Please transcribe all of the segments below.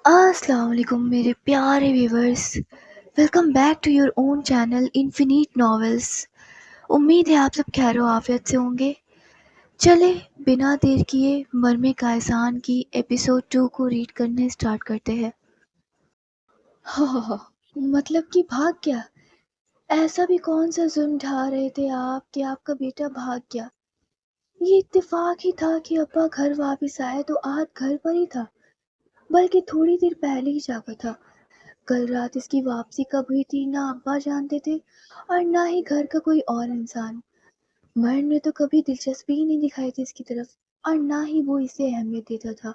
السلام علیکم میرے پیارے viewers, welcome back to your own channel infinite novels. امید ہے آپ سب خیر و عافیت سے ہوں گے۔ چلے بنا دیر کیے مرمے کا احسان کی ایپیسوڈ 2 کو ریڈ کرنے سٹارٹ کرتے ہیں۔ ہاں، مطلب کہ بھاگ گیا؟ ایسا بھی کون سا ظلم ڈھا رہے تھے آپ کہ آپ کا بیٹا بھاگ گیا؟ یہ اتفاق ہی تھا کہ ابا گھر واپس آئے تو آج گھر پر ہی تھا، بلکہ تھوڑی دیر پہلے ہی جاگا تھا۔ کل رات اس کی واپسی کب ہوئی تھی نہ ابا جانتے تھے اور نہ ہی گھر کا کوئی اور انسان۔ مرن نے تو کبھی دلچسپی ہی نہیں دکھائی تھی اس کی طرف، اور نہ ہی وہ اسے اہمیت دیتا تھا۔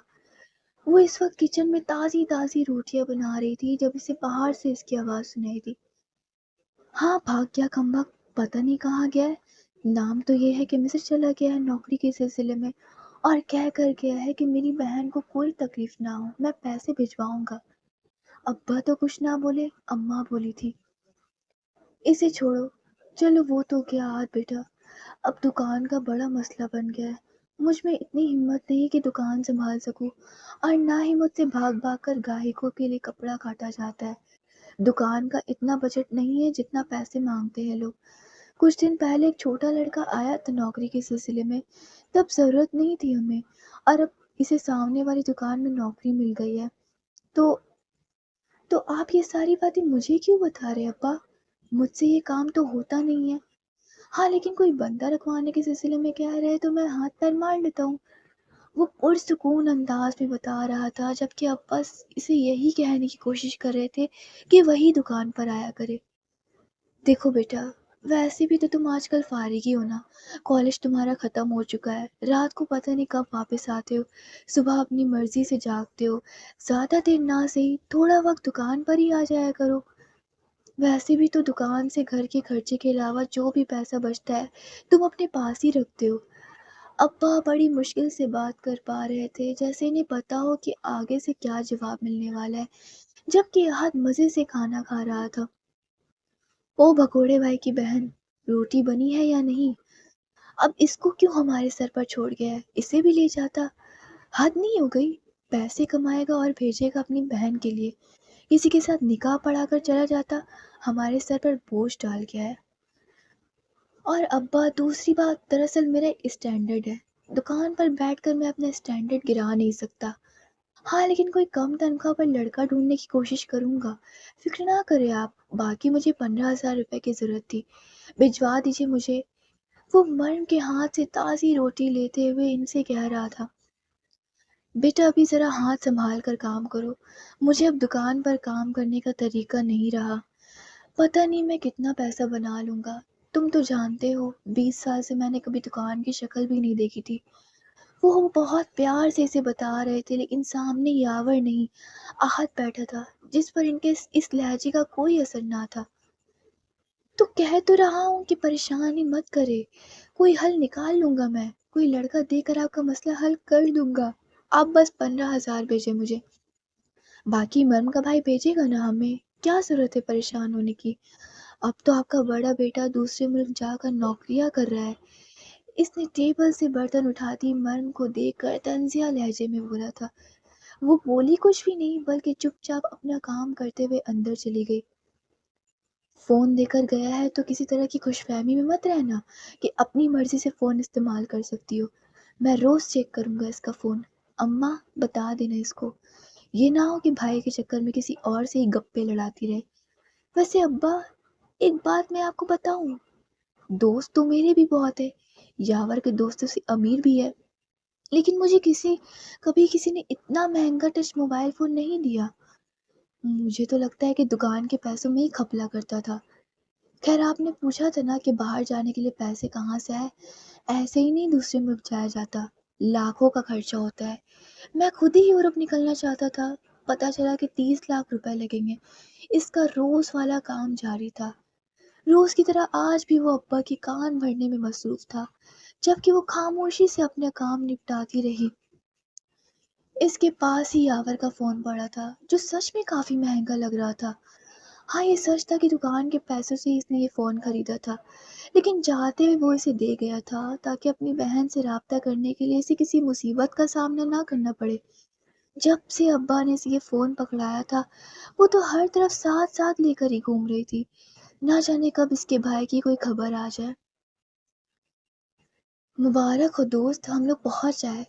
وہ اس وقت کچن میں تازی تازی روٹیاں بنا رہی تھی جب اسے باہر سے اس کی آواز سنائی دی۔ ہاں، بھاگ گیا کمبخت، پتہ نہیں کہاں گیا ہے۔ نام تو یہ ہے کہ مصر چلا گیا ہے نوکری کے سلسلے میں، اور کہہ کر گیا ہے کہ میری بہن کو کوئی تکلیف نہ ہو، میں پیسے بھجواؤں گا۔ ابا تو کچھ نہ بولے، اماں بولی تھی اسے چھوڑو، چلو وہ تو گیا آج بیٹا، اب دکان کا بڑا مسئلہ بن گیا ہے۔ مجھ میں اتنی ہمت نہیں کہ دکان سنبھال سکوں، اور نہ ہی مجھ سے بھاگ بھاگ کر گاہکوں کے لیے کپڑا کاٹا جاتا ہے۔ دکان کا اتنا بجٹ نہیں ہے جتنا پیسے مانگتے ہیں لوگ۔ کچھ دن پہلے ایک چھوٹا لڑکا آیا تھا نوکری کے سلسلے میں، تب ضرورت نہیں تھی ہمیں، اور اب اسے سامنے والی دکان میں نوکری مل گئی ہے۔ تو آپ یہ ساری باتیں مجھے کیوں بتا رہے ابا؟ مجھ سے یہ کام تو ہوتا نہیں ہے۔ ہاں، لیکن کوئی بندہ رکھوانے کے سلسلے میں کہہ رہے تو میں ہاتھ پیر مار لیتا ہوں، وہ پرسکون انداز میں بتا رہا تھا، جبکہ ابا اسے یہی کہنے کی کوشش کر رہے تھے کہ وہی دکان پر آیا کرے۔ دیکھو بیٹا، ویسے بھی تو تم آج کل فارغ ہی ہو نا، کالج تمہارا ختم ہو چکا ہے، رات کو پتہ نہیں کب واپس آتے ہو، صبح اپنی مرضی سے جاگتے ہو، زیادہ دیر نہ صحیح تھوڑا وقت دکان پر ہی آ جایا کرو۔ ویسے بھی تو دکان سے گھر کے خرچے کے علاوہ جو بھی پیسہ بچتا ہے تم اپنے پاس ہی رکھتے ہو۔ ابا بڑی مشکل سے بات کر پا رہے تھے، جیسے انہیں پتا ہو کہ آگے سے کیا جواب ملنے والا ہے، جبکہ احد مزے سے کھانا کھا رہا تھا۔ او بھگوڑے بھائی کی بہن، روٹی بنی ہے یا نہیں؟ اب اس کو کیوں ہمارے سر پر چھوڑ گیا ہے؟ اسے بھی لے جاتا، حد نہیں ہو گئی؟ پیسے کمائے گا اور بھیجے گا اپنی بہن کے لیے، کسی کے ساتھ نکاح پڑھا کر چلا جاتا، ہمارے سر پر بوجھ ڈال گیا ہے۔ اور ابا دوسری بات، دراصل میرا اسٹینڈرڈ ہے، دکان پر بیٹھ کر میں اپنا اسٹینڈرڈ گرا نہیں سکتا۔ ہاں، لیکن کوئی کم تنخواہ پر لڑکا ڈھونڈنے کی کوشش کروں گا، فکر نہ کرے آپ۔ باقی مجھے 15,000 روپے کی ضرورت تھی، بھجوا دیجیے مجھے۔ وہ مرن کے ہاتھ سے تازی روٹی لیتے ہوئے ان سے کہہ رہا تھا، بیٹا ابھی ذرا ہاتھ سنبھال کر کام کرو، مجھے اب دکان پر کام کرنے کا طریقہ نہیں رہا، پتہ نہیں میں کتنا پیسہ بنا لوں گا۔ تم تو جانتے ہو 20 سال سے میں نے کبھی دکان کی شکل بھی نہیں دیکھی تھی۔ وہ بہت پیار سے اسے بتا رہے تھے، لیکن سامنے یاور نہیں، احد بیٹھا تھا، جس پر ان کے اس لہجے کا کوئی اثر نہ تھا۔ تو کہہ تو رہا ہوں کہ پریشانی مت کرے، کوئی حل نکال لوں گا، میں کوئی لڑکا دے کر آپ کا مسئلہ حل کر دوں گا، آپ بس 15,000 بھیجیں مجھے، باقی مرم کا بھائی بھیجے گا نا، ہمیں کیا ضرورت ہے پریشان ہونے کی۔ اب تو آپ کا بڑا بیٹا دوسرے ملک جا کر نوکریاں کر رہا ہے۔ اس نے ٹیبل سے برتن اٹھاتی مرم کو دیکھ کر طنزیہ لہجے میں بولا تھا۔ وہ بولی کچھ بھی نہیں، بلکہ چپ چاپ اپنا کام کرتے ہوئے اندر چلی گئی۔ فون دے کر گیا ہے تو کسی طرح کی خوش فہمی میں مت رہنا کہ اپنی مرضی سے فون استعمال کر سکتی ہو، میں روز چیک کروں گا اس کا فون۔ اماں بتا دینا اس کو، یہ نہ ہو کہ بھائی کے چکر میں کسی اور سے ہی گپے لڑاتی رہے۔ ویسے ابا، ایک بات میں آپ کو بتاؤں، دوست تو میرے بھی بہت ہے، یاور کے دوستوں سے امیر بھی ہے، لیکن مجھے کبھی کسی نے اتنا مہنگا ٹچ موبائل فون نہیں دیا۔ مجھے تو لگتا ہے کہ دکان کے پیسوں میں ہی کھپلا کرتا تھا۔ خیر، آپ نے پوچھا تھا نا کہ باہر جانے کے لیے پیسے کہاں سے آئے؟ ایسے ہی نہیں دوسرے ملک جایا جاتا، لاکھوں کا خرچہ ہوتا ہے۔ میں خود ہی یورپ نکلنا چاہتا تھا، پتہ چلا کہ 30 لاکھ روپے لگیں گے۔ اس کا روز والا کام جاری تھا، روز کی طرح آج بھی وہ ابا کی کان بھرنے میں مصروف تھا، جبکہ وہ خاموشی سے اپنا کام نپٹاتی رہی۔ اس کے پاس ہی یاور کا فون پڑا تھا، جو سچ میں کافی مہنگا لگ رہا تھا۔ ہاں، یہ سچ تھا کہ دکان کے پیسوں سے ہی اس نے یہ فون خریدا تھا، لیکن چاہتے ہوئے وہ اسے دے گیا تھا تاکہ اپنی بہن سے رابطہ کرنے کے لیے اسے کسی مصیبت کا سامنا نہ کرنا پڑے۔ جب سے ابا نے یہ فون پکڑایا تھا وہ تو ہر طرف ساتھ ساتھ لے کر ہی گھوم رہی تھی، نہ جانے کب اس کے بھائی کی کوئی خبر آ جائے۔ مبارک ہو دوست، ہم لوگ پہنچ جائے۔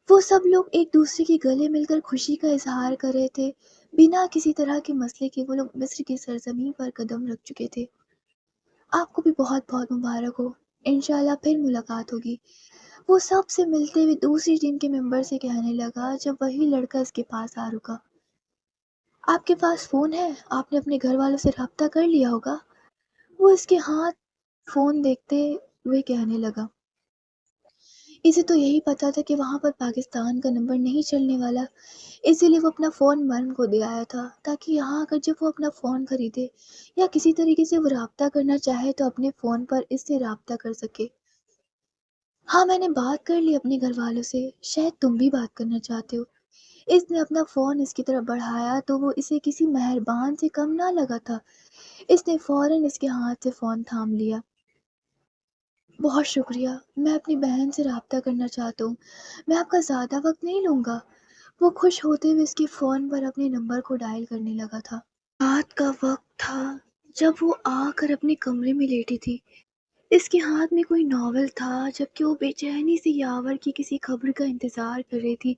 وہ سب لوگ ایک دوسرے کے گلے مل کر خوشی کا اظہار کر رہے تھے۔ بنا کسی طرح کے مسئلے کے وہ لوگ مصر کی سرزمین پر قدم رکھ چکے تھے۔ آپ کو بھی بہت بہت مبارک ہو، انشاءاللہ پھر ملاقات ہوگی۔ وہ سب سے ملتے ہوئے دوسری ٹیم کے ممبر سے کہنے لگا جب وہی لڑکا اس کے پاس آ رکا۔ آپ کے پاس فون ہے؟ آپ نے اپنے گھر والوں سے رابطہ کر لیا ہوگا؟ وہ اس کے ہاتھ فون دیکھتے ہوئے کہنے لگا۔ اسے تو یہی پتا تھا کہ وہاں پر پاکستان کا نمبر نہیں چلنے والا، اسی لیے وہ اپنا فون مرم کو دے آیا تھا تاکہ یہاں اگر جب وہ اپنا فون خریدے یا کسی طریقے سے وہ رابطہ کرنا چاہے تو اپنے فون پر اس سے رابطہ کر سکے۔ ہاں میں نے بات کر لی اپنے گھر والوں سے، شاید تم بھی بات کرنا چاہتے ہو۔ اس نے اپنا فون اس کی طرف بڑھایا تو وہ اسے کسی مہربان سے کم نہ لگا تھا۔ اس نے فوراً اس کے ہاتھ سے فون تھام لیا۔ بہت شکریہ، میں اپنی بہن سے رابطہ کرنا چاہتا ہوں، میں آپ کا زیادہ وقت نہیں لوں گا۔ وہ خوش ہوتے ہوئے اس کے فون پر اپنے نمبر کو ڈائل کرنے لگا تھا۔ رات کا وقت تھا جب وہ آ کر اپنے کمرے میں لیٹی تھی۔ اس کے ہاتھ میں کوئی ناول تھا جبکہ وہ بے چینی سے یاور کی کسی خبر کا انتظار کر رہی تھی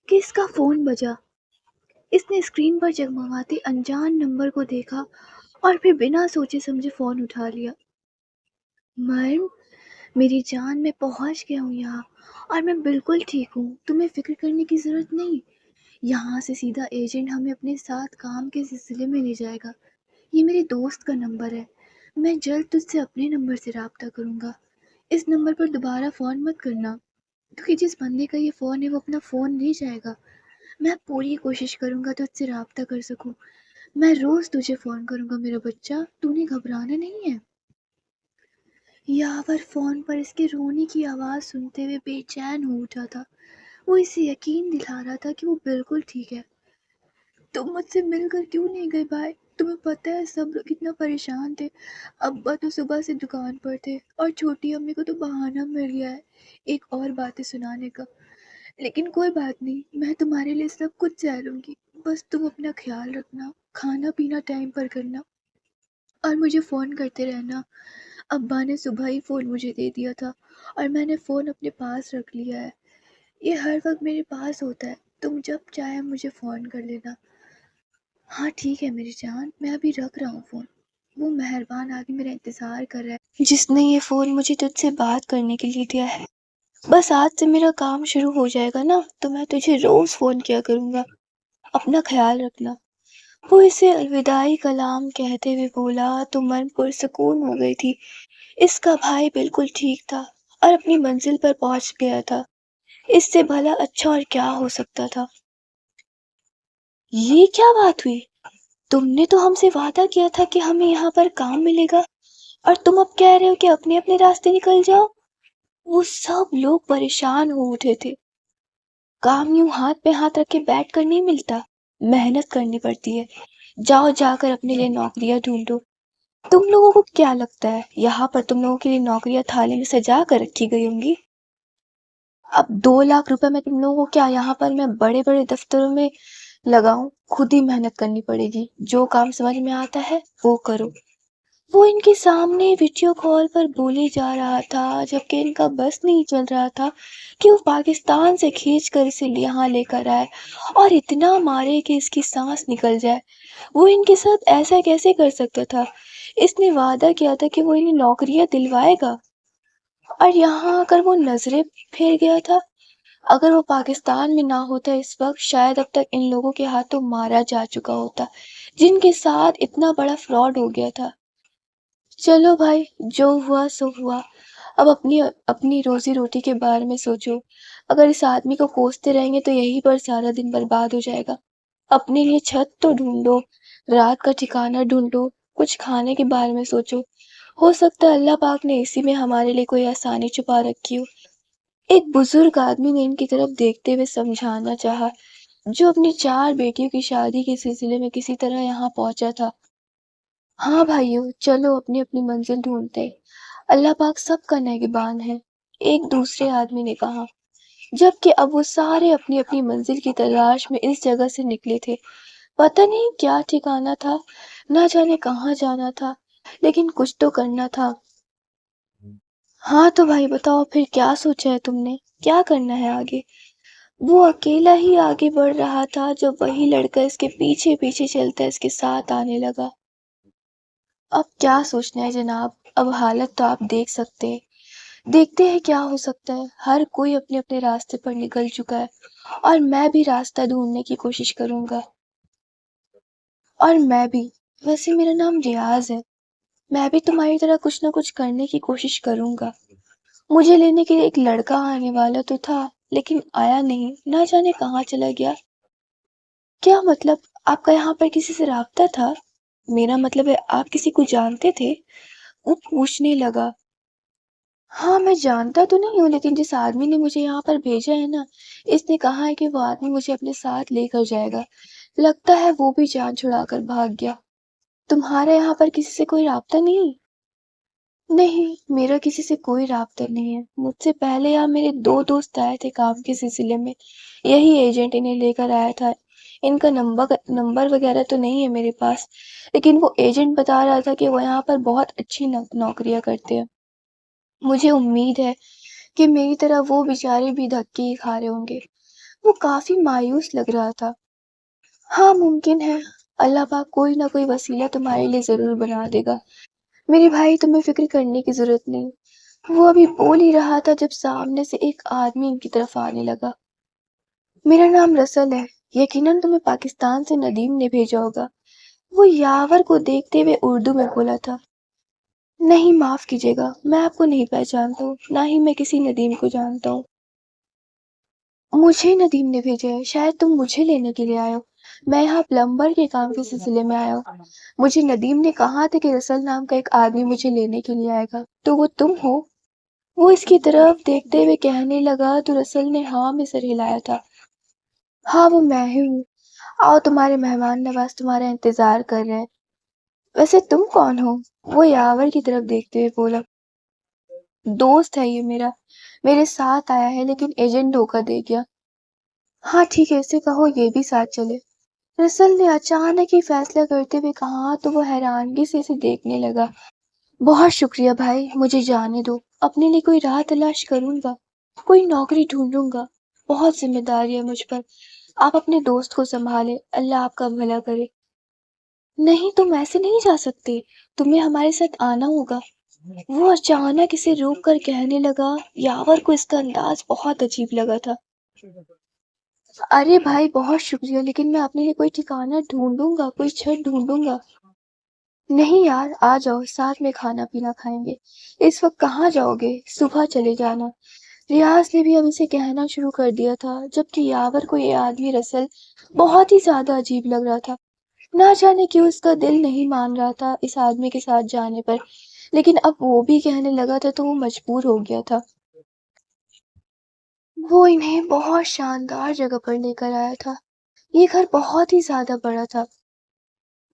کہ اس کا فون بجا۔ اس نے اسکرین پر جگمگاتے انجان نمبر کو دیکھا اور پھر بنا سوچے سمجھے فون اٹھا لیا۔ مریم، میری جان، میں پہنچ گیا ہوں یہاں اور میں بالکل ٹھیک ہوں، تمہیں فکر کرنے کی ضرورت نہیں۔ یہاں سے سیدھا ایجنٹ ہمیں اپنے ساتھ کام کے سلسلے میں لے جائے گا۔ یہ میرے دوست کا نمبر ہے، میں جلد تجھ سے اپنے نمبر سے رابطہ کروں گا۔ اس نمبر پر دوبارہ فون مت کرنا کیونکہ جس بندے کا یہ فون ہے وہ اپنا فون لے جائے گا۔ میں پوری کوشش کروں گا تجھ سے رابطہ کر سکوں، میں روز تجھے فون کروں گا میرا بچہ، تو نے گھبرانا نہیں ہے۔ یاور فون پر اس کے رونے کی آواز سنتے ہوئے بے چین ہو اٹھا تھا۔ وہ اسے یقین دلا رہا تھا کہ وہ بالکل ٹھیک ہے۔ تم مجھ سے مل کر کیوں نہیں گئے بھائی؟ تمہیں پتہ ہے سب لوگ کتنا پریشان تھے، ابا تو صبح سے دکان پر تھے اور چھوٹی امی کو تو بہانہ مل گیا ہے ایک اور باتیں سنانے کا، لیکن کوئی بات نہیں، میں تمہارے لیے سب کچھ سہ لوں گی، بس تم اپنا خیال رکھنا، کھانا پینا ٹائم پر کرنا اور مجھے فون کرتے رہنا۔ ابا نے صبح ہی فون مجھے دے دیا تھا اور میں نے فون اپنے پاس رکھ لیا ہے، یہ ہر وقت میرے پاس ہوتا ہے، تم جب چاہے مجھے فون کر لینا۔ ہاں ٹھیک ہے میری جان، میں ابھی رکھ رہا ہوں فون، وہ مہربان آدمی میرا انتظار کر رہا ہے جس نے یہ فون مجھے تجھ سے بات کرنے کے لیے دیا ہے۔ بس آج سے میرا کام شروع ہو جائے گا نا تو میں تجھے روز فون کیا کروں گا، اپنا خیال رکھنا۔ وہ اسے الوداعی کلام کہتے ہوئے بولا تو من پرسکون ہو گئی تھی۔ اس کا بھائی بالکل ٹھیک تھا اور اپنی منزل پر پہنچ گیا تھا، اس سے بھلا اچھا اور کیا ہو سکتا تھا۔ یہ کیا بات ہوئی؟ تم نے تو ہم سے وعدہ کیا تھا کہ ہمیں یہاں پر کام ملے گا اور تم اب کہہ رہے ہو کہ اپنے اپنے راستے نکل جاؤ۔ وہ سب لوگ پریشان ہو اٹھے تھے۔ کام یوں ہاتھ پہ ہاتھ رکھ کے بیٹھ کر نہیں ملتا، محنت کرنی پڑتی ہے، جاؤ جا کر اپنے لیے نوکریاں ڈھونڈو۔ تم لوگوں کو کیا لگتا ہے یہاں پر تم لوگوں کے لیے نوکریاں تھالی میں سجا کر رکھی گئی ہوں گی؟ اب 2 لاکھ روپے میں تم لوگوں کو کیا یہاں پر میں بڑے بڑے دفتروں میں لگاؤں؟ خود ہی محنت کرنی پڑے گی، جو کام سمجھ میں آتا ہے وہ کرو۔ وہ ان کے سامنے ویڈیو کال پر بولی جا رہا تھا جبکہ ان کا بس نہیں چل رہا تھا کہ وہ پاکستان سے کھینچ کر اسے یہاں لے کر آئے اور اتنا مارے کہ اس کی سانس نکل جائے۔ وہ ان کے ساتھ ایسا کیسے کر سکتا تھا؟ اس نے وعدہ کیا تھا کہ وہ انہیں نوکریاں دلوائے گا اور یہاں آ کر وہ نظریں پھیر گیا تھا۔ اگر وہ پاکستان میں نہ ہوتا اس وقت شاید اب تک ان لوگوں کے ہاتھوں مارا جا چکا ہوتا جن کے ساتھ اتنا بڑا فراڈ ہو گیا تھا۔ چلو بھائی، جو ہوا سو ہوا، اب اپنی روزی روٹی کے بارے میں سوچو۔ اگر اس آدمی کو کوستے رہیں گے تو یہیں پر سارا دن برباد ہو جائے گا۔ اپنے لیے چھت تو ڈھونڈو، رات کا ٹھکانہ ڈھونڈو، کچھ کھانے کے بارے میں سوچو، ہو سکتا ہے اللہ پاک نے اسی میں ہمارے لیے کوئی آسانی چھپا رکھی ہو۔ ایک بزرگ آدمی نے ان کی طرف دیکھتے ہوئے سمجھانا چاہا جو اپنی 4 بیٹیوں کی شادی کے سلسلے میں کسی طرح یہاں پہنچا تھا۔ ہاں بھائیو، چلو اپنی اپنی منزل ڈھونڈتے، اللہ پاک سب کا نگہبان ہے، ایک دوسرے آدمی نے کہا۔ جبکہ اب وہ سارے اپنی اپنی منزل کی تلاش میں اس جگہ سے نکلے تھے۔ پتہ نہیں کیا ٹھکانا تھا، نہ جانے کہاں جانا تھا، لیکن کچھ تو کرنا تھا۔ ہاں تو بھائی بتاؤ پھر کیا سوچا ہے تم نے، کیا کرنا ہے آگے؟ وہ اکیلا ہی آگے بڑھ رہا تھا جب وہی لڑکا اس کے پیچھے پیچھے چلتا اس کے ساتھ آنے لگا۔ اب کیا سوچنا ہے جناب، اب حالت تو آپ دیکھ سکتے ہیں، دیکھتے ہیں کیا ہو سکتا ہے۔ ہر کوئی اپنے اپنے راستے پر نکل چکا ہے اور میں بھی راستہ ڈھونڈنے کی کوشش کروں گا۔ اور میں بھی، ویسے میرا نام ریاض ہے، میں بھی تمہاری طرح کچھ نہ کچھ کرنے کی کوشش کروں گا۔ مجھے لینے کے لیے ایک لڑکا آنے والا تو تھا، لیکن آیا نہیں، نہ جانے کہاں چلا گیا۔ کیا مطلب، آپ کا یہاں پر کسی سے رابطہ تھا؟ میرا مطلب ہے آپ کسی کو جانتے تھے؟ وہ پوچھنے لگا۔ ہاں میں جانتا تو نہیں ہوں، لیکن جس آدمی نے مجھے یہاں پر بھیجا ہے نا، اس نے کہا ہے کہ وہ آدمی مجھے اپنے ساتھ لے کر جائے گا۔ لگتا ہے وہ بھی جان چھڑا کر بھاگ گیا۔ تمہارا یہاں پر کسی سے کوئی رابطہ نہیں؟ نہیں، میرا کسی سے کوئی رابطہ نہیں ہے۔ مجھ سے پہلے یہاں میرے 2 دوست آئے تھے کام کے سلسلے میں، یہی ایجنٹ انہیں لے کر آیا تھا۔ ان کا نمبر وغیرہ تو نہیں ہے میرے پاس، لیکن وہ ایجنٹ بتا رہا تھا کہ وہ یہاں پر بہت اچھی نوکریاں کرتے ہیں۔ مجھے امید ہے کہ میری طرح وہ بیچارے بھی دھکے ہی کھا رہے ہوں گے۔ وہ کافی مایوس لگ رہا تھا۔ ہاں ممکن ہے، اللہ پاک کوئی نہ کوئی وسیلہ تمہارے لیے ضرور بنا دے گا۔ میرے بھائی تمہیں فکر کرنے کی ضرورت نہیں۔ وہ ابھی بول ہی رہا تھا جب سامنے سے ایک آدمی ان کی طرف آنے لگا۔ میرا نام رسل ہے، یقیناً تمہیں پاکستان سے ندیم نے بھیجا ہوگا۔ وہ یاور کو دیکھتے ہوئے اردو میں بولا تھا۔ نہیں معاف کیجیے گا، میں آپ کو نہیں پہچانتا ہوں، نہ ہی میں کسی ندیم کو جانتا ہوں۔ مجھے ندیم نے بھیجا ہے، شاید تم مجھے لینے کے لیے آئے ہو۔ میں یہاں پلمبر کے کام کے سلسلے میں آیا ہوں۔ مجھے ندیم نے کہا تھا کہ رسل نام کا ایک آدمی مجھے لینے کے لیے آئے گا، تو وہ تم ہو؟ وہ اس کی طرف دیکھتے ہوئے کہنے لگا تو رسل نے ہاں میں سر ہلایا تھا۔ ہاں وہ میں ہی ہوں، آؤ تمہارے مہمان نواز تمہارا انتظار کر رہے ہیں۔ ویسے تم کون ہو؟ وہ یاور کی طرف دیکھتے ہوئے بولا۔ دوست ہے یہ میرا، میرے ساتھ آیا ہے لیکن ایجنٹ دھوکہ دے گیا۔ ہاں ٹھیک ہے، اسے کہو یہ بھی ساتھ چلے۔ رسل نے اچانک ہی فیصلہ کرتے ہوئے کہا تو وہ حیرانگی سے اسے دیکھنے لگا۔ بہت شکریہ بھائی، مجھے جانے دو، اپنے لیے کوئی راہ تلاش کروں گا، کوئی نوکری ڈھونڈوں گا۔ بہت ذمہ داری ہے مجھ پر، آپ اپنے دوست کو سنبھالیں، اللہ آپ کا بھلا کرے۔ نہیں تم ایسے نہیں جا سکتے، تمہیں ہمارے ساتھ آنا ہوگا۔ وہ اچانک اسے روک کر کہنے لگا۔ یاور کو اس کا انداز بہت عجیب لگا تھا۔ ارے بھائی بہت شکریہ، لیکن میں اپنے لیے کوئی ٹھکانہ ڈھونڈوں گا، کوئی چھت ڈھونڈوں گا۔ نہیں یار، آ جاؤ، ساتھ میں کھانا پینا کھائیں گے۔ اس وقت کہاں جاؤ گے، صبح چلے جانا۔ ریاض نے بھی اب اسے کہنا شروع کر دیا تھا، جبکہ یاور کو یہ آدمی رسل بہت ہی زیادہ عجیب لگ رہا تھا۔ نہ جانے کیوں اس کا دل نہیں مان رہا تھا اس آدمی کے ساتھ جانے پر، لیکن اب وہ بھی کہنے لگا تھا تو وہ مجبور ہو گیا تھا۔ وہ انہیں بہت شاندار جگہ پر لے کر آیا تھا۔ یہ گھر بہت ہی زیادہ بڑا تھا۔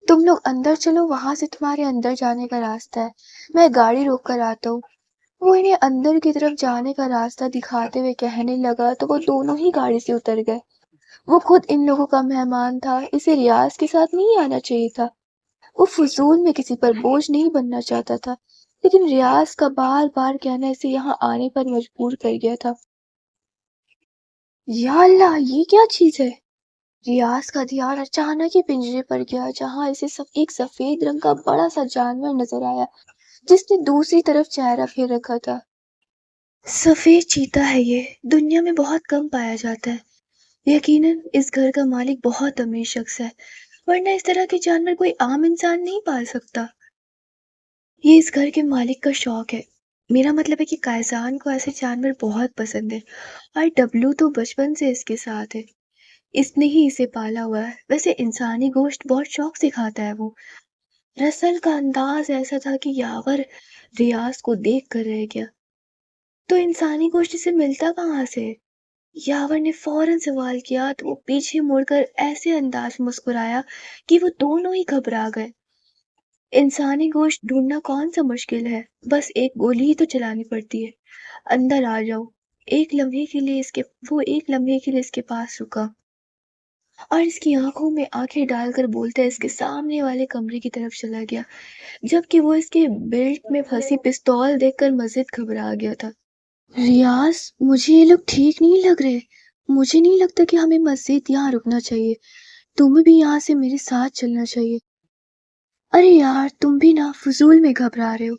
تم لوگ اندر چلو، وہاں سے تمہارے اندر جانے کا راستہ ہے، میں گاڑی روک کر آتا ہوں۔ وہ انہیں اندر کی طرف جانے کا راستہ دکھاتے ہوئے کہنے لگا تو وہ دونوں ہی گاڑی سے اتر گئے۔ وہ خود ان لوگوں کا مہمان تھا، اسے ریاض کے ساتھ نہیں آنا چاہیے تھا۔ وہ فضول میں کسی پر بوجھ نہیں بننا چاہتا تھا، لیکن ریاض کا بار بار کہنا اسے یہاں آنے پر مجبور کر گیا تھا۔ یا اللہ، یہ کیا چیز ہے؟ ریاض کا دھیان اچانک ہی پنجرے پر گیا، جہاں اسے ایک سفید رنگ کا بڑا سا جانور نظر آیا جس نے دوسری طرف چہرہ پھیر رکھا تھا۔ سفید چیتا ہے، یہ دنیا میں بہت کم پایا جاتا ہے۔ یقیناً اس گھر کا مالک بہت امیر شخص ہے، ورنہ اس طرح کے جانور کوئی عام انسان نہیں پال سکتا۔ یہ اس گھر کے مالک کا شوق ہے، میرا مطلب ہے کہ قائزان کو ایسے جانور بہت پسند ہے، اور ڈبلو تو بچپن سے اس کے ساتھ ہے، اس نے ہی اسے پالا ہوا ہے۔ ویسے انسانی گوشت بہت شوق سے کھاتا ہے وہ۔ رسل کا انداز ایسا تھا کہ یاور ریاض کو دیکھ کر رہ گیا۔ تو انسانی گوشت اسے ملتا کہاں سے؟ یاور نے فوراً سوال کیا تو وہ پیچھے مڑ کر ایسے انداز مسکرایا کہ وہ دونوں ہی گھبرا گئے۔ انسانی گوشت ڈھونڈنا کون سا مشکل ہے، بس ایک گولی ہی تو چلانی پڑتی ہے۔ اندر آ جاؤ، ایک لمحے کے لیے اس کے وہ ایک لمحے کے لیے اس کے پاس رکا اور اس کی آنکھوں میں آنکھیں ڈال کر بولتا اس کے سامنے والے کمرے کی طرف چلا گیا، جبکہ وہ اس کے بیلٹ میں پھنسی پستول دیکھ کر مزید گھبرا گیا تھا۔ ریاض، مجھے یہ لوگ ٹھیک نہیں لگ رہے۔ مجھے نہیں لگتا کہ ہمیں مزید یہاں رکنا چاہیے۔ تمہیں بھی یہاں سے میرے ساتھ چلنا چاہیے۔ ارے یار، تم بھی نا فضول میں گھبرا رہے ہو۔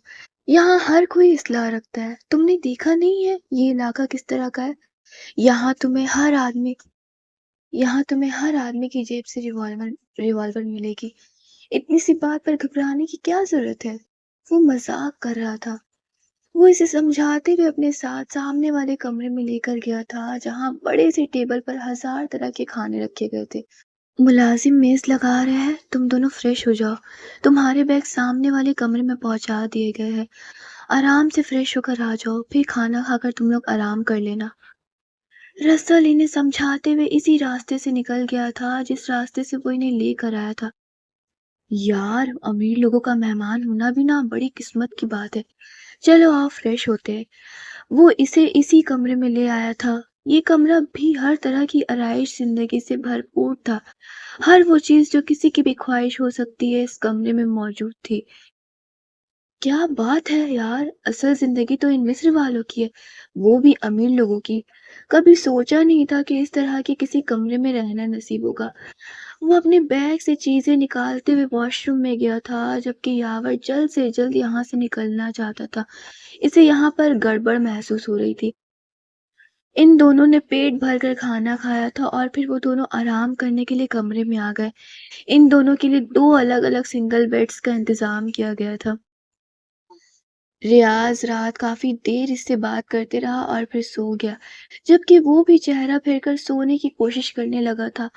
یہاں ہر کوئی اسلحہ رکھتا ہے، تم نے دیکھا نہیں ہے یہ علاقہ کس طرح کا ہے؟ یہاں تمہیں ہر آدمی یہاں تمہیں ہر آدمی کی جیب سے ریوالور ملے گی۔ اتنی سی بات پر گھبرانے کی کیا ضرورت ہے؟ وہ مذاق کر رہا تھا۔ وہ اسے سمجھاتے ہوئے اپنے ساتھ سامنے والے کمرے میں لے کر گیا تھا، جہاں بڑے سے ٹیبل پر ہزار طرح کے کھانے رکھے گئے تھے۔ ملازم میز لگا رہے ہیں، تم دونوں فریش ہو جاؤ۔ تمہارے بیگ سامنے والے کمرے میں پہنچا دیے گئے ہیں۔ آرام سے فریش ہو کر آ جاؤ، پھر کھانا کھا کر تم لوگ آرام کر لینا۔ رسل انہیں سمجھاتے ہوئے اسی راستے سے نکل گیا تھا جس راستے سے وہ انہیں لے کر آیا تھا۔ یار، امیر لوگوں کا مہمان ہونا بھی نا بڑی قسمت کی بات ہے۔ چلو آؤ فریش ہوتے ہیں۔ وہ اسے اسی کمرے میں لے آیا تھا۔ یہ کمرہ بھی ہر طرح کی آرائش زندگی سے بھرپور تھا۔ ہر وہ چیز جو کسی کی بھی خواہش ہو سکتی ہے اس کمرے میں موجود تھی۔ کیا بات ہے یار، اصل زندگی تو ان مصر والوں کی ہے، وہ بھی امیر لوگوں کی۔ کبھی سوچا نہیں تھا کہ اس طرح کے کسی کمرے میں رہنا نصیب ہوگا۔ وہ اپنے بیگ سے چیزیں نکالتے ہوئے واش روم میں گیا تھا، جبکہ یاور جلد سے جلد یہاں سے نکلنا چاہتا تھا۔ اسے یہاں پر گڑبڑ محسوس ہو رہی تھی۔ ان دونوں نے پیٹ بھر کر کھانا کھایا تھا اور پھر وہ دونوں آرام کرنے کے لیے کمرے میں آ گئے۔ ان دونوں کے لیے 2 الگ الگ سنگل بیڈز کا انتظام کیا گیا تھا۔ ریاض رات کافی دیر اس سے بات کرتے رہا اور پھر سو گیا، جبکہ وہ بھی چہرہ پھیر کر سونے کی کوشش کرنے لگا تھا۔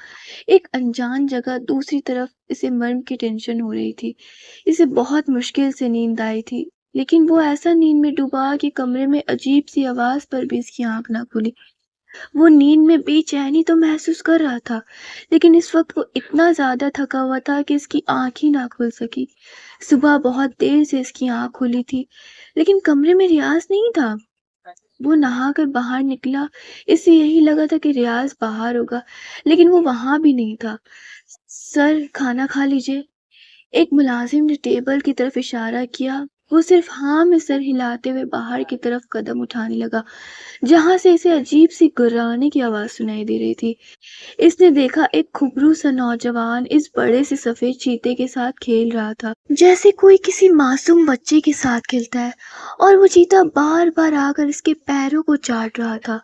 ایک انجان جگہ دوسری طرف اسے مرم کی ٹینشن ہو رہی تھی۔ اسے بہت مشکل سے نیند آئی تھی، لیکن وہ ایسا نیند میں ڈوبا کہ کمرے میں عجیب سی آواز پر بھی اس کی آنکھ نہ کھلی۔ وہ نیند میں بے چینی تو محسوس کر رہا تھا، لیکن اس وقت وہ اتنا زیادہ تھکا ہوا تھا کہ اس کی آنکھ ہی نہ کھل سکی۔ صبح بہت دیر سے اس کی آنکھ کھلی تھی، لیکن کمرے میں ریاض نہیں تھا۔ وہ نہا کر باہر نکلا، اسے یہی لگا تھا کہ ریاض باہر ہوگا، لیکن وہ وہاں بھی نہیں تھا۔ سر، کھانا کھا لیجئے۔ ایک ملازم نے ٹیبل کی طرف اشارہ کیا۔ وہ صرف ہاں میں سر ہلاتے ہوئے باہر کی طرف قدم اٹھانے لگا، جہاں سے اسے عجیب سی گرانے کی آواز سنائی دے رہی تھی۔ اس نے دیکھا ایک کھبرو سا نوجوان اس بڑے سے سفید چیتے کے ساتھ کھیل رہا تھا، جیسے کوئی کسی معصوم بچے کے ساتھ کھیلتا ہے، اور وہ چیتا بار بار آ کر اس کے پیروں کو چاٹ رہا تھا۔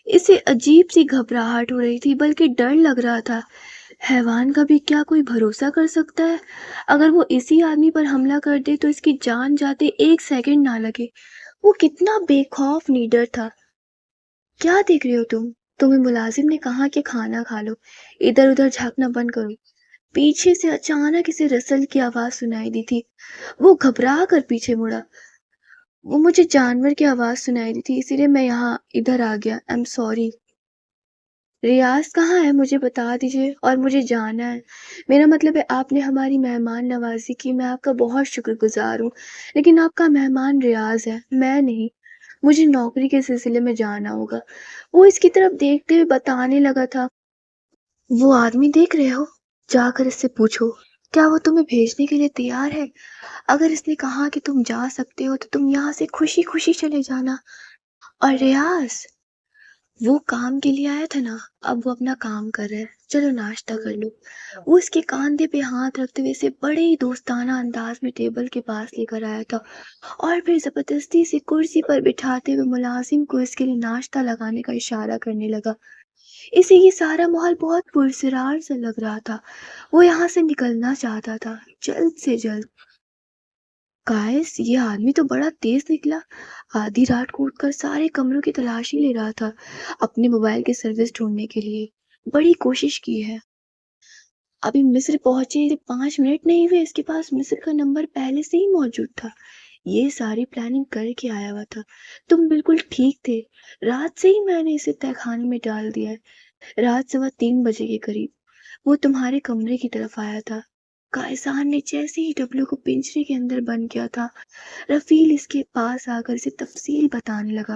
اسے عجیب سی گھبراہٹ ہو رہی تھی، بلکہ ڈر لگ رہا تھا۔ حیوان کا بھی کیا کوئی بھروسہ کر سکتا ہے؟ اگر وہ اسی آدمی پر حملہ کر دے تو اس کی جان جاتے 1 سیکنڈ نہ لگے۔ وہ کتنا بے خوف نیڈر تھا۔ کیا دیکھ رہے ہو تم؟ تمہیں ملازم نے کہا کہ کھانا کھا لو، ادھر ادھر جھانکنا بند کرو۔ پیچھے سے اچانک اسے رسل کی آواز سنائی دی تھی۔ وہ گھبرا کر پیچھے مڑا۔ وہ مجھے جانور کی آواز سنائی دی تھی، اسی لیے میں یہاں ادھر آ گیا۔ I'm sorry۔ ریاض کہاں ہے؟ مجھے بتا دیجیے، اور مجھے جانا ہے۔ میرا مطلب ہے آپ نے ہماری مہمان نوازی کی، میں آپ کا بہت شکر گزار ہوں، لیکن آپ کا مہمان ریاض ہے، میں نہیں۔ مجھے نوکری کے سلسلے میں جانا ہوگا۔ وہ اس کی طرف دیکھتے ہوئے بتانے لگا تھا، وہ آدمی دیکھ رہے ہو؟ جا کر اس سے پوچھو، کیا وہ تمہیں بھیجنے کے لیے تیار ہے؟ اگر اس نے کہا کہ تم جا سکتے ہو تو تم یہاں سے خوشی خوشی چلے جانا۔ اور ریاض، وہ کام کے لیے آیا تھا نا، اب وہ اپنا کام کر رہا ہے، چلو ناشتہ کر لو۔ وہ اس کے کاندھے پہ ہاتھ رکھتے ہوئے اسے بڑے ہی دوستانہ انداز میں ٹیبل کے پاس لے کر آیا تھا، اور پھر زبردستی سے کرسی پر بٹھاتے ہوئے ملازم کو اس کے لیے ناشتہ لگانے کا اشارہ کرنے لگا۔ اسے یہ سارا ماحول بہت پرسرار سا لگ رہا تھا۔ وہ یہاں سے نکلنا چاہتا تھا، جلد سے جلد۔ گائس، یہ آدمی تو بڑا تیز نکلا۔ آدھی رات کو اٹھ کر سارے کمروں کی تلاشی لے رہا تھا اپنے موبائل کی سروس ڈھونڈنے کے لیے۔ بڑی کوشش کی ہے۔ ابھی مصر پہنچے 5 منٹ نہیں ہوئے، اس کے پاس مصر کا نمبر پہلے سے ہی موجود تھا۔ یہ ساری پلاننگ کر کے آیا ہوا تھا۔ تم بالکل ٹھیک تھے، رات سے ہی میں نے اسے تہہ خانے میں ڈال دیا ہے۔ رات 3:15 بجے کے قریب وہ تمہارے کمرے کی طرف آیا تھا۔ کائسان نے جیسے ہی ڈبلو کو پنجرے کے اندر بند کیا تھا، رفیل اس کے پاس آ کر اسے تفصیل بتانے لگا۔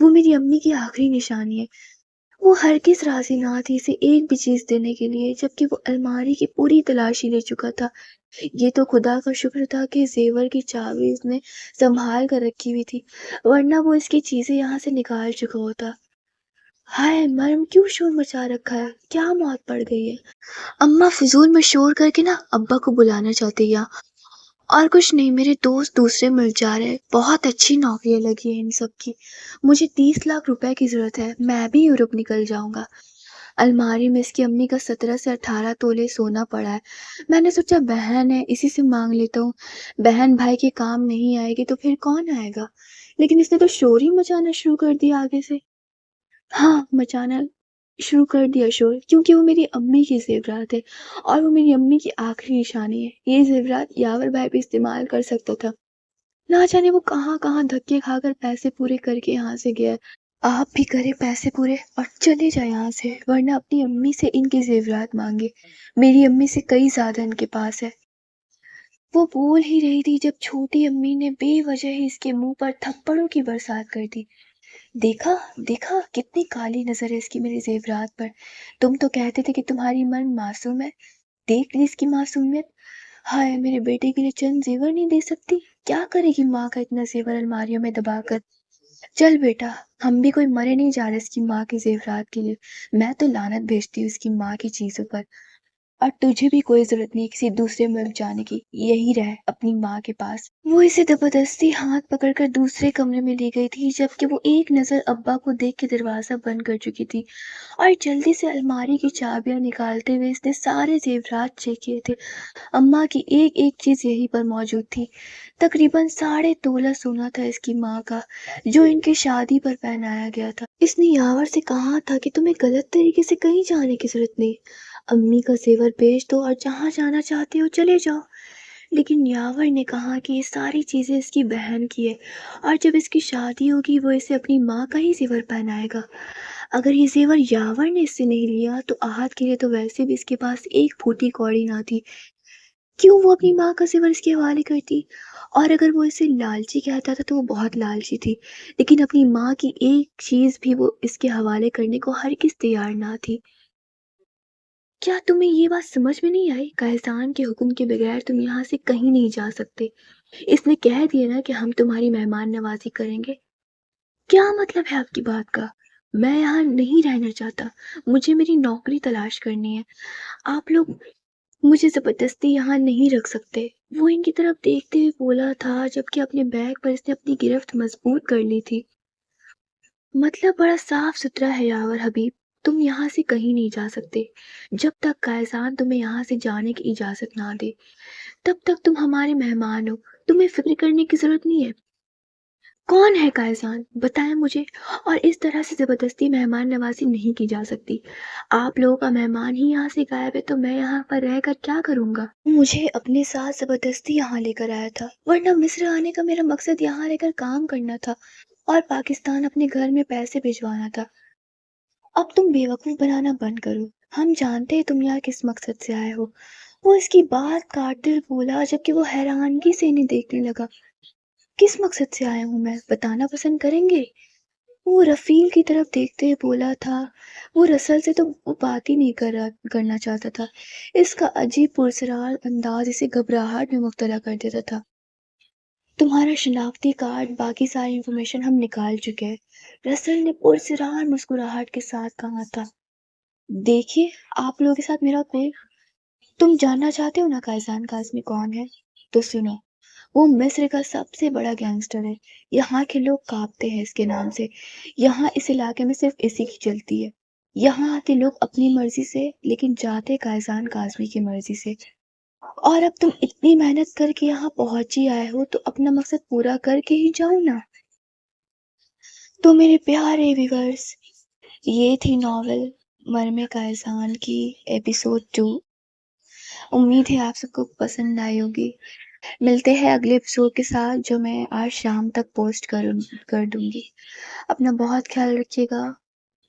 وہ میری امی کی آخری نشانی ہے۔ وہ ہرگز راضی نہ تھی اسے ایک بھی چیز دینے کے لیے، جبکہ وہ الماری کی پوری تلاشی لے چکا تھا۔ یہ تو خدا کا شکر تھا کہ زیور کی چابی اس نے سنبھال کر رکھی ہوئی تھی، ورنہ وہ اس کی چیزیں یہاں سے نکال چکا ہوتا۔ ہائے مرم، کیوں شور مچا رکھا ہے؟ کیا موت پڑ گئی ہے؟ اماں فضول میں شور کر کے نا ابا کو بلانا چاہتی ہے۔ اور کچھ نہیں، میرے دوست دوسرے ملک جا رہے ہیں، بہت اچھی نوکریاں لگی ہیں ان سب کی۔ مجھے 30 لاکھ روپے کی ضرورت ہے، میں بھی یورپ نکل جاؤں گا۔ الماری میں اس کی امی کا 17 سے 18 تولے سونا پڑا ہے۔ میں نے سوچا بہن ہے، اسی سے مانگ لیتا ہوں، بہن بھائی کے کام نہیں آئے گی تو پھر کون آئے گا؟ لیکن اس نے تو شور ہی مچانا شروع کر دیا آگے سے۔ ہاں، مچانا شروع کر دیا شور، کیونکہ وہ میری امی کی زیورات ہے اور وہ میری امی کی آخری نشانی ہے۔ یہ زیورات یاور بھائی بھی استعمال کر سکتا تھا، نہ جانے وہ کہاں کہاں دھکے کھا کر پیسے پورے کر کے یہاں سے گیا ہے۔ آپ بھی کرے پیسے پورے اور چلے جائے یہاں سے، ورنہ اپنی امی سے ان کے زیورات مانگے۔ میری امی سے کئی زیادہ ان کے پاس ہے۔ وہ بول ہی رہی تھی جب چھوٹی امی نے بے وجہ ہی اس کے منہ پر تھپڑوں کی برسات کر دی۔ دیکھا دیکھا کتنی کالی نظر ہے اس کی میرے زیورات پر۔ تم تو کہتے تھے کہ تمہاری من معصوم ہے، دیکھ لی اس کی معصومیت۔ ہائے، میرے بیٹے کے لیے چند زیور نہیں دے سکتی؟ کیا کرے گی ماں کا اتنا زیور الماریوں میں دبا کر؟ چل بیٹا، ہم بھی کوئی مرے نہیں جا رہے اس کی ماں کے زیورات کے لیے۔ میں تو لعنت بھیجتی ہوں اس کی ماں کی چیزوں پر۔ اور تجھے بھی کوئی ضرورت نہیں کسی دوسرے ملک جانے کی، یہی رہ اپنی ماں کے پاس۔ وہ اسے زبردستی ہاتھ پکڑ کر دوسرے کمرے میں لے گئی تھی، جبکہ وہ ایک نظر ابا کو دیکھ کے دروازہ بند کر چکی تھی اور جلدی سے الماری کی چابیاں نکالتے ہوئے اس نے سارے زیورات چیک کیے تھے۔ اماں کی ایک ایک چیز یہیں پر موجود تھی۔ تقریباً 3.5 تولہ سونا تھا اس کی ماں کا، جو ان کی شادی پر پہنایا گیا تھا۔ اس نے یاور سے کہا تھا کہ تمہیں غلط طریقے سے کہیں جانے کی ضرورت نہیں، امی کا زیور بیچ دو اور جہاں جانا چاہتے ہو چلے جاؤ۔ لیکن یاور نے کہا کہ یہ ساری چیزیں اس کی بہن کی ہے اور جب اس کی شادی ہوگی وہ اسے اپنی ماں کا ہی زیور پہنائے گا۔ اگر یہ زیور یاور نے اس سے نہیں لیا تو آہت کے لیے تو ویسے بھی اس کے پاس ایک پھوٹی کوڑی نہ تھی، کیوں وہ اپنی ماں کا زیور اس کے حوالے کرتی؟ اور اگر وہ اسے لالچی کہتا تھا تو وہ بہت لالچی تھی، لیکن اپنی ماں کی ایک چیز بھی وہ اس کے حوالے کرنے کو ہرگز تیار نہ تھی۔ کیا تمہیں یہ بات سمجھ میں نہیں آئی؟ قیصان کے حکم کے بغیر تم یہاں سے کہیں نہیں جا سکتے۔ اس نے کہہ دیا نا کہ ہم تمہاری مہمان نوازی کریں گے۔ کیا مطلب ہے آپ کی بات کا؟ میں یہاں نہیں رہنا چاہتا، مجھے میری نوکری تلاش کرنی ہے۔ آپ لوگ مجھے زبردستی یہاں نہیں رکھ سکتے۔ وہ ان کی طرف دیکھتے ہوئے بولا تھا، جبکہ اپنے بیگ پر اس نے اپنی گرفت مضبوط کر لی تھی۔ مطلب بڑا صاف ستھرا ہے یاور حبیب، تم یہاں سے کہیں نہیں جا سکتے جب تک قیصان تمہیں یہاں سے جانے کی اجازت نہ دے۔ تب تک تم ہمارے مہمان ہو، تمہیں فکر کرنے کی ضرورت نہیں ہے۔ کون ہے قیصان؟ بتائیں مجھے۔ اور اس طرح سے زبردستی مہمان نوازی نہیں کی جا سکتی۔ آپ لوگوں کا مہمان ہی یہاں سے غائب ہے تو میں یہاں پر رہ کر کیا کروں گا؟ مجھے اپنے ساتھ زبردستی یہاں لے کر آیا تھا، ورنہ مصر آنے کا میرا مقصد یہاں رہ کر کام کرنا تھا اور پاکستان اپنے گھر میں پیسے بھجوانا تھا۔ اب تم بیوقوف بنانا بند کرو، ہم جانتے ہیں تم یہاں کس مقصد سے آئے ہو۔ وہ اس کی بات کاٹتے ہوئے بولا، جبکہ وہ حیرانگی سے انہیں دیکھنے لگا۔ کس مقصد سے آیا ہوں میں، بتانا پسند کریں گے؟ وہ رفیل کی طرف دیکھتے ہوئے بولا تھا۔ وہ رسل سے تو وہ بات ہی نہیں کرنا چاہتا تھا، اس کا عجیب پرسرار انداز اسے گھبراہٹ میں مبتلا کر دیتا تھا۔ تمہارا شناختی کارڈ، باقی ساری انفارمیشن ہم نکال چکے ہیں، رسل نے پرسرار مسکراہٹ کے ساتھ کہا تھا۔ دیکھیے، آپ لوگوں کے ساتھ میرا کوئی، تم جاننا چاہتے ہو نا قیصان کاظمی کون ہے؟ تو سنو، وہ مصر کا سب سے بڑا گینگسٹر ہے، یہاں کے لوگ کانپتے ہیں اس کے نام سے۔ یہاں اس علاقے میں صرف اسی کی چلتی ہے۔ یہاں آتے لوگ اپنی مرضی سے، لیکن جاتے قیصان کاظمی کی مرضی سے۔ اور اب تم اتنی محنت کر کے یہاں پہنچ ہی آئے ہو تو اپنا مقصد پورا کر کے ہی جاؤ نا۔ تو میرے پیارے ویورز، یہ تھی ناول مرمِ قیصان کی ایپیسوڈ 2۔ امید ہے آپ سب کو پسند آئی ہوگی۔ ملتے ہیں اگلے ایپیسوڈ کے ساتھ، جو میں آج شام تک پوسٹ کر دوں گی۔ اپنا بہت خیال رکھیے گا،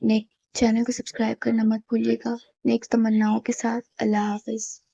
نیک چینل کو سبسکرائب کرنا مت بھولیے گا۔ نیکسٹ تمناؤں کے ساتھ، اللہ حافظ۔